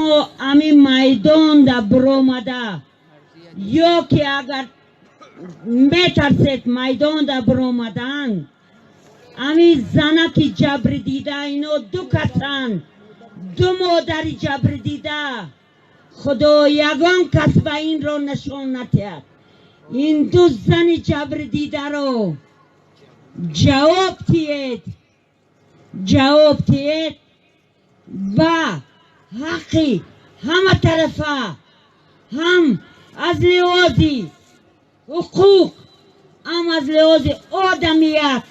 شما امی میدان دا برومده یا که اگر میترسید میدان دا برومدن امی زنه که جبر دیده اینو دو کسن دو مادری جبر دیده خدا یگان کس به این رو نشان نتید این دو زن جبر دیده رو جواب تید و حقی همه طرفه هم از لحاظ حقوق هم از لحاظ آدمیت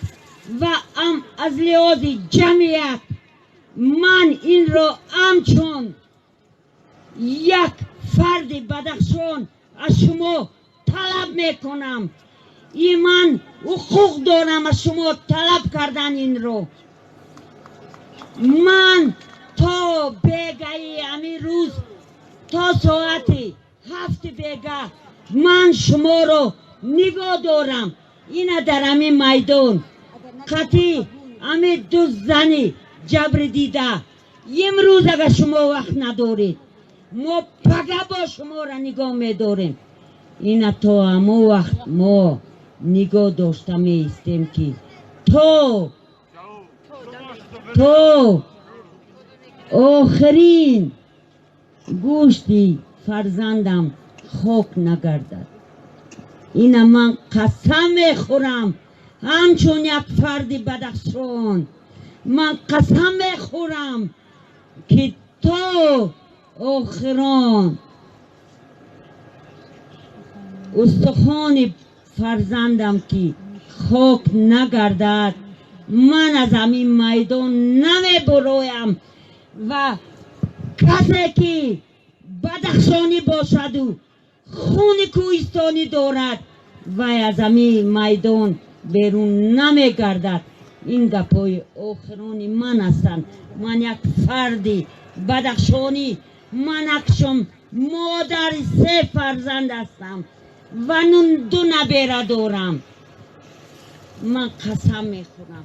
و هم از لحاظ جمعیت من این را همچون یک فرد بدخشان از شما طلب میکنم این من حقوق دارم از شما طلب کردن این رو من تا بیگه امی روز تا ساعت 7 بیگه من شما رو نگاه دارم اینا در امی میدان قطعی امی دو زنی جبر دیده امروز اگر شما وقت ندارید ما پگه با شما را نگاه میداریم اینا تا همو وقت ما نگاه داشته میستیم که تو آخرین گوشتی فرزندم خاک نگردد اینا من قسم میخورم همچون یک فرد بدخشان من قسم میخورم که تو охирон استخوان فرزندم که خاک نگردد من از همین میدان نمی برویم و کسی که بدخشانی باشد و خون کوهستانی دارد و از همین میدان بیرون نمی گردد این گپای охирон من هستند من یک فردی بدخشانی من اکشم مادر 3 فرزند هستم و 2 نبیره دارم من قسم میخورم